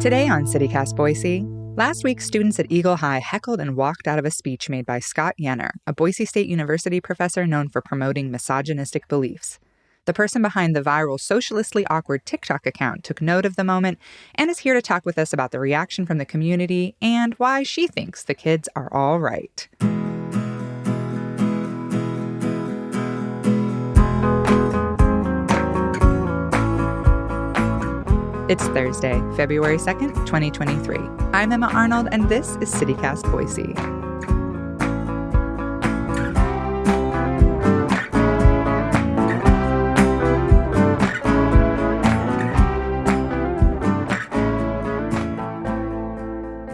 Today on CityCast Boise, last week students at Eagle High heckled and walked out of a speech made by Scott Yenner, a Boise State University professor known for promoting misogynistic beliefs. The person behind the viral socialistly awkward TikTok account took note of the moment and is here to talk with us about the reaction from the community and why she thinks the kids are all right. It's Thursday, February 2nd, 2023. I'm Emma Arnold, and this is CityCast Boise.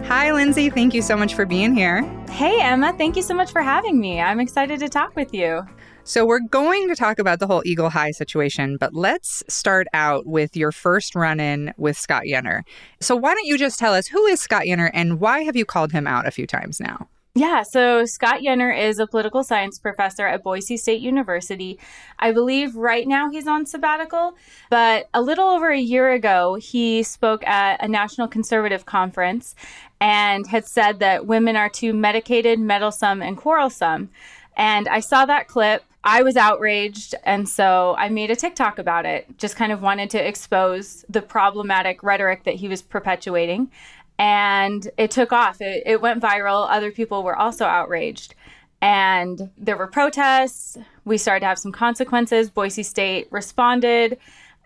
Hi, Lindsay. Thank you so much for being here. Hey, Emma. Thank you so much for having me. I'm excited to talk with you. So we're going to talk about the whole Eagle High situation, but let's start out with your first run-in with Scott Yenner. So why don't you just tell us, who is Scott Yenner and why have you called him out a few times now? Yeah, so Scott Yenner is a political science professor at Boise State University. I believe right now he's on sabbatical, but a little over a year ago, he spoke at a national conservative conference and had said that women are too medicated, meddlesome, and quarrelsome. And I saw that clip. I was outraged, and so I made a TikTok about it. Just kind of wanted to expose the problematic rhetoric that he was perpetuating. And it took off. It went viral. Other people were also outraged. And there were protests. We started to have some consequences. Boise State responded.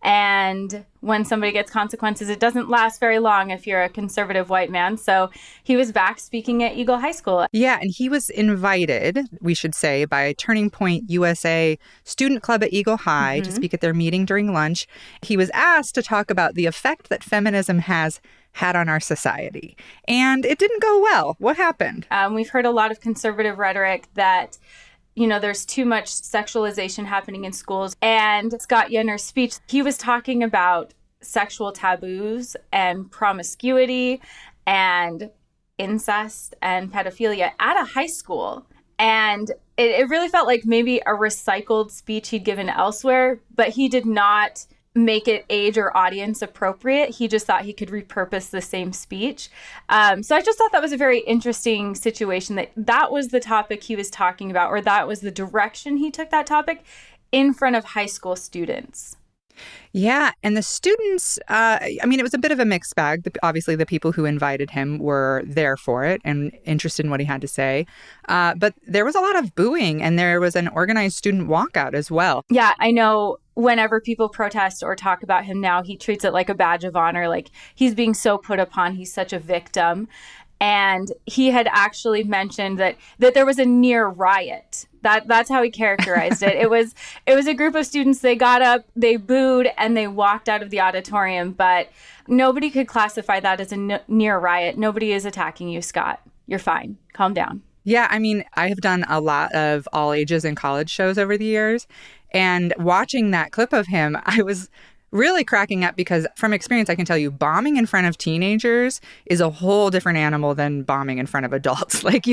And when somebody gets consequences, it doesn't last very long if you're a conservative white man. So he was back speaking at Eagle High School. Yeah, and he was invited, we should say, by Turning Point USA Student Club at Eagle High to speak at their meeting during lunch. He was asked to talk about the effect that feminism has had on our society. And it didn't go well. What happened? We've heard a lot of conservative rhetoric that there's too much sexualization happening in schools. And Scott Yenner's speech, he was talking about sexual taboos and promiscuity and incest and pedophilia at a high school. And it really felt like maybe a recycled speech he'd given elsewhere, but he did not make it age or audience appropriate. He just thought he could repurpose the same speech. So I just thought that was a very interesting situation, that was the topic he was talking about, or that was the direction he took that topic in front of high school students. Yeah, and the students, it was a bit of a mixed bag. Obviously, the people who invited him were there for it and interested in what he had to say. But there was a lot of booing, and there was an organized student walkout as well. Yeah, I know whenever people protest or talk about him now, he treats it like a badge of honor, like he's being so put upon, he's such a victim. And he had actually mentioned that there was a near riot. That's how he characterized it. It was a group of students. They got up, they booed, and they walked out of the auditorium. But nobody could classify that as a near riot. Nobody is attacking you, Scott. You're fine. Calm down. Yeah, I have done a lot of all ages and college shows over the years. And watching that clip of him, I was really cracking up because from experience, I can tell you bombing in front of teenagers is a whole different animal than bombing in front of adults. Like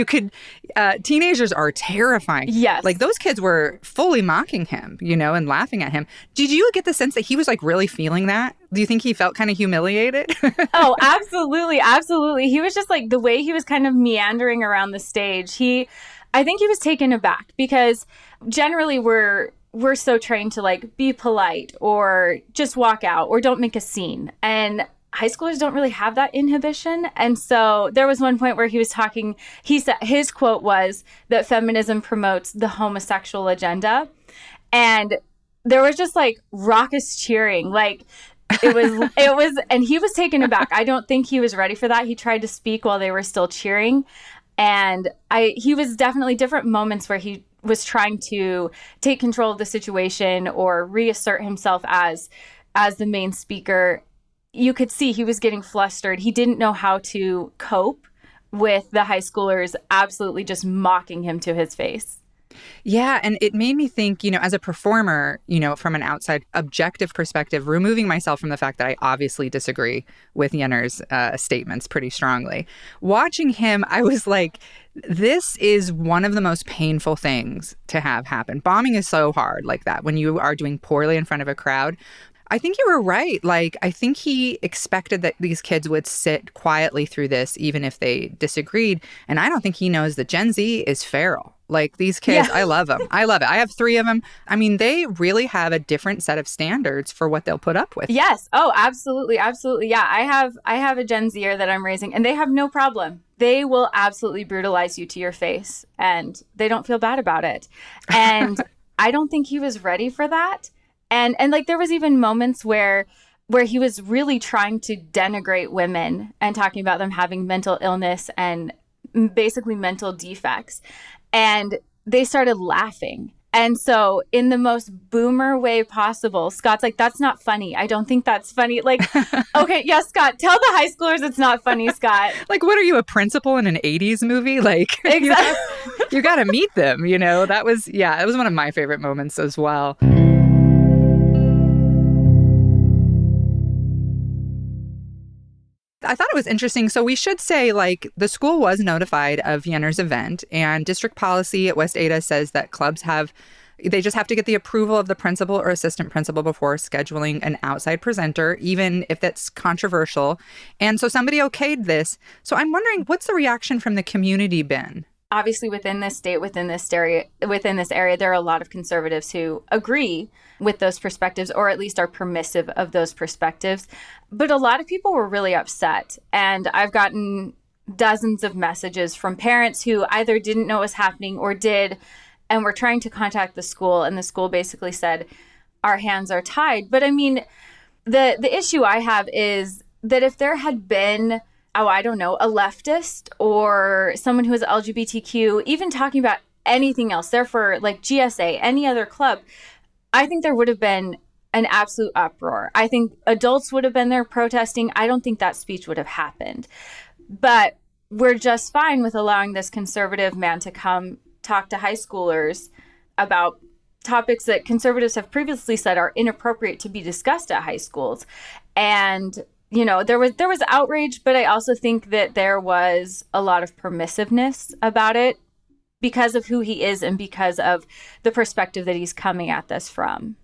teenagers are terrifying. Yes. Like those kids were fully mocking him, and laughing at him. Did you get the sense that he was really feeling that? Do you think he felt kind of humiliated? Oh, absolutely. Absolutely. He was just the way he was kind of meandering around the stage. I think he was taken aback because generally we're so trained to be polite or just walk out or don't make a scene. And high schoolers don't really have that inhibition. And so there was one point where he was talking, he said his quote was that feminism promotes the homosexual agenda. And there was just raucous cheering. It was, and he was taken aback. I don't think he was ready for that. He tried to speak while they were still cheering. And he was definitely different moments where he was trying to take control of the situation or reassert himself as the main speaker. You could see he was getting flustered. He didn't know how to cope with the high schoolers absolutely just mocking him to his face. Yeah, and it made me think, as a performer, from an outside objective perspective, removing myself from the fact that I obviously disagree with Yenner's statements pretty strongly. Watching him, I was like, this is one of the most painful things to have happen. Bombing is so hard like that when you are doing poorly in front of a crowd. I think you were right. Like, I think he expected that these kids would sit quietly through this, even if they disagreed. And I don't think he knows that Gen Z is feral. Like, these kids, Yeah. I love them. I love it. I have 3 of them. I mean, they really have a different set of standards for what they'll put up with. Yes. Oh, absolutely. Absolutely. Yeah. I have a Gen Zer that I'm raising, and they have no problem. They will absolutely brutalize you to your face, and they don't feel bad about it. And I don't think he was ready for that. And like there was even moments where he was really trying to denigrate women and talking about them having mental illness and basically mental defects. And they started laughing. And so in the most boomer way possible, Scott's like, that's not funny. I don't think that's funny. Like, okay, yes, Scott, tell the high schoolers it's not funny, Scott. Like, what are you, a principal in an 80s movie? Like, Exactly. you got to meet them, you know? That was one of my favorite moments as well. I thought it was interesting. So we should say, like, the school was notified of Yenner's event, and district policy at West Ada says that clubs they just have to get the approval of the principal or assistant principal before scheduling an outside presenter, even if that's controversial. And so somebody okayed this. So I'm wondering, what's the reaction from the community been? Obviously, within this state, within this area, there are a lot of conservatives who agree with those perspectives, or at least are permissive of those perspectives. But a lot of people were really upset. And I've gotten dozens of messages from parents who either didn't know what was happening or did, and were trying to contact the school. And the school basically said, our hands are tied. But I mean, the issue I have is that if there had been, I don't know, a leftist or someone who is LGBTQ, even talking about anything else, therefore like GSA, any other club, I think there would have been an absolute uproar. I think adults would have been there protesting. I don't think that speech would have happened. But we're just fine with allowing this conservative man to come talk to high schoolers about topics that conservatives have previously said are inappropriate to be discussed at high schools. And you know, there was outrage, but I also think that there was a lot of permissiveness about it because of who he is and because of the perspective that he's coming at this from.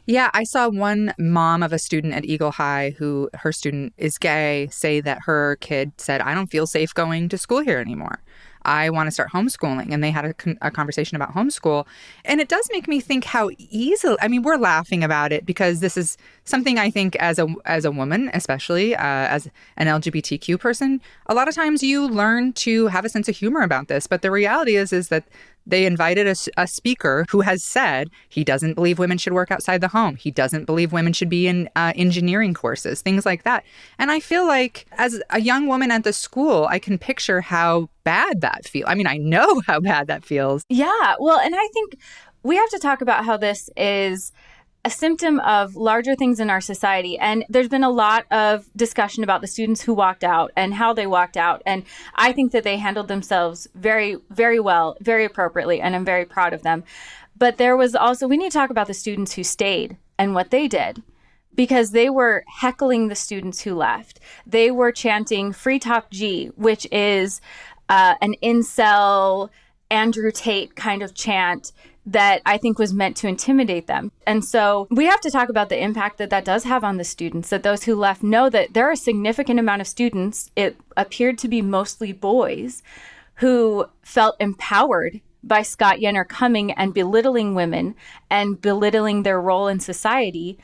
Yeah, I saw one mom of a student at Eagle High who her student is gay say that her kid said, I don't feel safe going to school here anymore. I want to start homeschooling. And they had a conversation about homeschool. And it does make me think how easily, I mean, we're laughing about it because this is something I think as a woman, especially as an LGBTQ person, a lot of times you learn to have a sense of humor about this. But the reality is that they invited a speaker who has said he doesn't believe women should work outside the home. He doesn't believe women should be in engineering courses, things like that. And I feel like as a young woman at the school, I can picture how bad that feels. I mean, I know how bad that feels. Yeah, well, and I think we have to talk about how this is a symptom of larger things in our society. And there's been a lot of discussion about the students who walked out and how they walked out. And I think that they handled themselves very, very well, very appropriately, and I'm very proud of them. But there was also, we need to talk about the students who stayed and what they did, because they were heckling the students who left. They were chanting Free Top G, which is an incel, Andrew Tate kind of chant that I think was meant to intimidate them. And so we have to talk about the impact that does have on the students, that those who left know that there are a significant amount of students, it appeared to be mostly boys, who felt empowered by Scott Yenner coming and belittling women and belittling their role in society.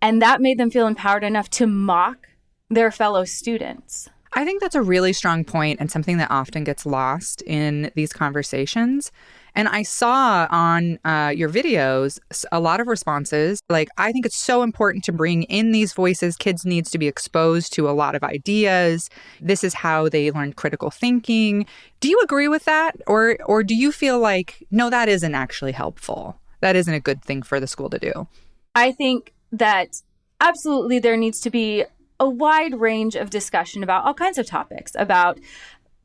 And that made them feel empowered enough to mock their fellow students. I think that's a really strong point and something that often gets lost in these conversations. And I saw on your videos a lot of responses. Like, I think it's so important to bring in these voices. Kids needs to be exposed to a lot of ideas. This is how they learn critical thinking. Do you agree with that? Or do you feel like, no, that isn't actually helpful? That isn't a good thing for the school to do? I think that absolutely there needs to be a wide range of discussion about all kinds of topics, about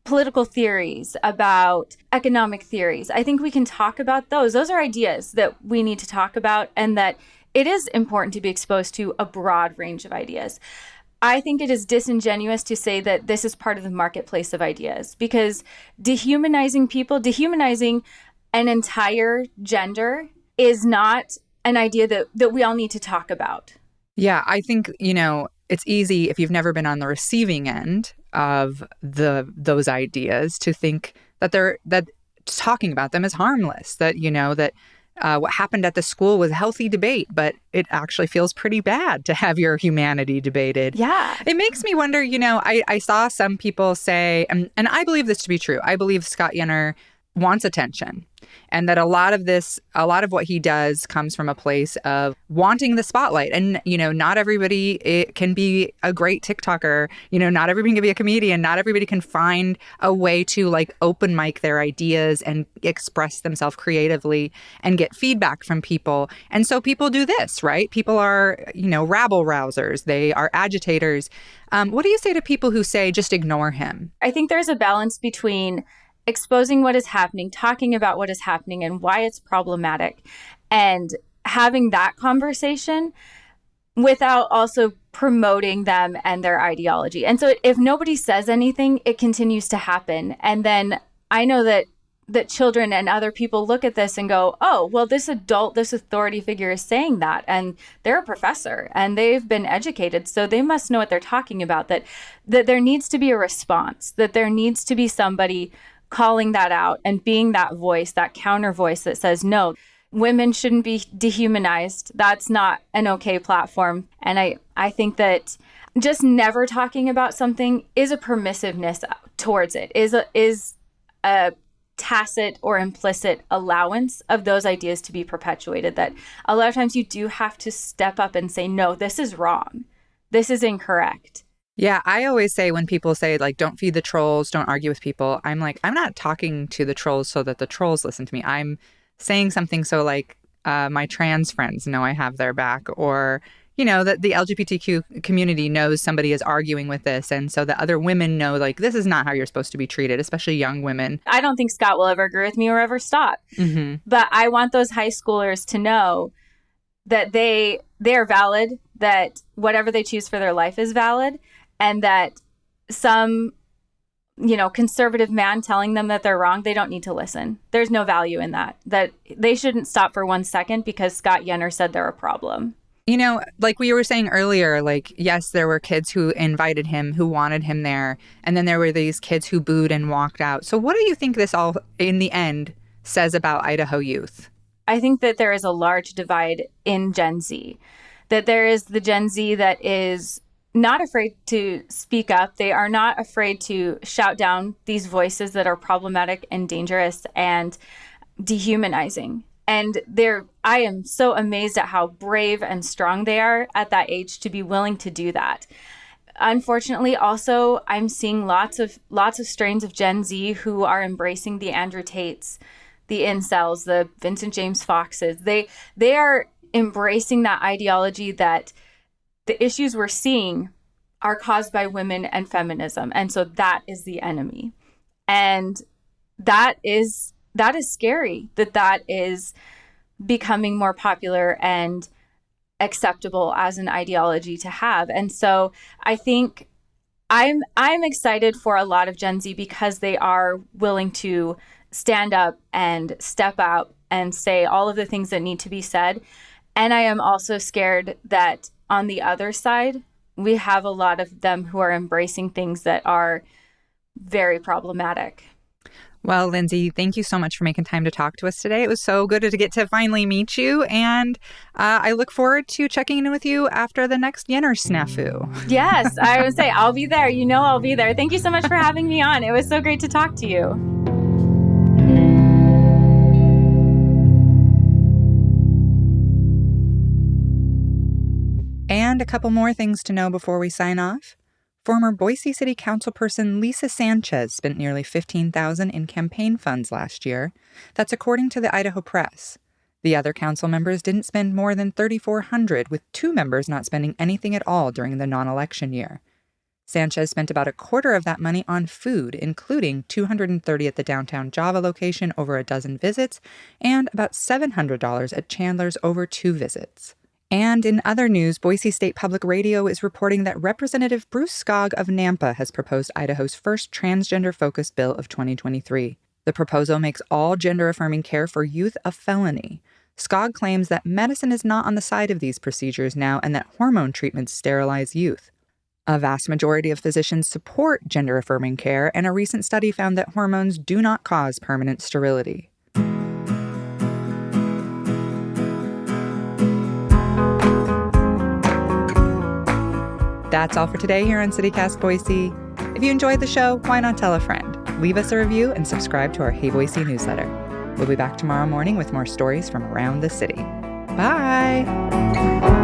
political theories, about economic theories. I think we can talk about those. Those are ideas that we need to talk about, and that it is important to be exposed to a broad range of ideas. I think it is disingenuous to say that this is part of the marketplace of ideas, because dehumanizing people, dehumanizing an entire gender is not an idea that we all need to talk about. Yeah, I think, it's easy if you've never been on the receiving end of those ideas to think that talking about them is harmless, that what happened at the school was healthy debate, but it actually feels pretty bad to have your humanity debated. Yeah. It makes me wonder, I saw some people say, and I believe this to be true. I believe Scott Yenner wants attention, and that a lot of what he does comes from a place of wanting the spotlight. And, not everybody can be a great TikToker. Not everybody can be a comedian. Not everybody can find a way to like open mic their ideas and express themselves creatively and get feedback from people. And so people do this, right? People are, rabble rousers. They are agitators. What do you say to people who say, just ignore him? I think there's a balance between exposing what is happening, talking about what is happening and why it's problematic, and having that conversation without also promoting them and their ideology. And so if nobody says anything, it continues to happen. And then I know that children and other people look at this and go, oh, well, this authority figure is saying that, and they're a professor and they've been educated, so they must know what they're talking about, that there needs to be a response, that there needs to be somebody calling that out and being that voice, that counter voice that says, no, women shouldn't be dehumanized. That's not an okay platform. And I think that just never talking about something is a permissiveness towards it, is a tacit or implicit allowance of those ideas to be perpetuated, that a lot of times you do have to step up and say, no, this is wrong. This is incorrect. Yeah, I always say when people say, like, don't feed the trolls, don't argue with people, I'm like, I'm not talking to the trolls so that the trolls listen to me. I'm saying something so, like, my trans friends know I have their back, or, that the LGBTQ community knows somebody is arguing with this. And so that other women know, like, this is not how you're supposed to be treated, especially young women. I don't think Scott will ever agree with me or ever stop. Mm-hmm. But I want those high schoolers to know that they are valid, that whatever they choose for their life is valid, and that some, conservative man telling them that they're wrong, they don't need to listen. There's no value in that they shouldn't stop for 1 second because Scott Yenner said they're a problem. Like we were saying earlier, like, yes, there were kids who invited him, who wanted him there. And then there were these kids who booed and walked out. So what do you think this all, in the end, says about Idaho youth? I think that there is a large divide in Gen Z, that there is the Gen Z that is not afraid to speak up. They are not afraid to shout down these voices that are problematic and dangerous and dehumanizing. And I am so amazed at how brave and strong they are at that age to be willing to do that. Unfortunately, also, I'm seeing lots of strains of Gen Z who are embracing the Andrew Tates, the incels, the Vincent James Foxes. They are embracing that ideology that the issues we're seeing are caused by women and feminism. And so that is the enemy. And that is scary, that is becoming more popular and acceptable as an ideology to have. And so I think I'm excited for a lot of Gen Z because they are willing to stand up and step out and say all of the things that need to be said. And I am also scared that on the other side, we have a lot of them who are embracing things that are very problematic. Well, Lindsay, thank you so much for making time to talk to us today. It was so good to get to finally meet you. And I look forward to checking in with you after the next Yenner snafu. Yes, I would say I'll be there. I'll be there. Thank you so much for having me on. It was so great to talk to you. And a couple more things to know before we sign off. Former Boise City Councilperson Lisa Sanchez spent nearly $15,000 in campaign funds last year. That's according to the Idaho Press. The other council members didn't spend more than $3,400, with 2 members not spending anything at all during the non-election year. Sanchez spent about a quarter of that money on food, including $230 at the downtown Java location over a dozen visits, and about $700 at Chandler's over 2 visits. And in other news, Boise State Public Radio is reporting that Representative Bruce Skog of Nampa has proposed Idaho's first transgender-focused bill of 2023. The proposal makes all gender-affirming care for youth a felony. Skog claims that medicine is not on the side of these procedures now and that hormone treatments sterilize youth. A vast majority of physicians support gender-affirming care, and a recent study found that hormones do not cause permanent sterility. That's all for today here on CityCast Boise. If you enjoyed the show, why not tell a friend? Leave us a review and subscribe to our Hey Boise newsletter. We'll be back tomorrow morning with more stories from around the city. Bye!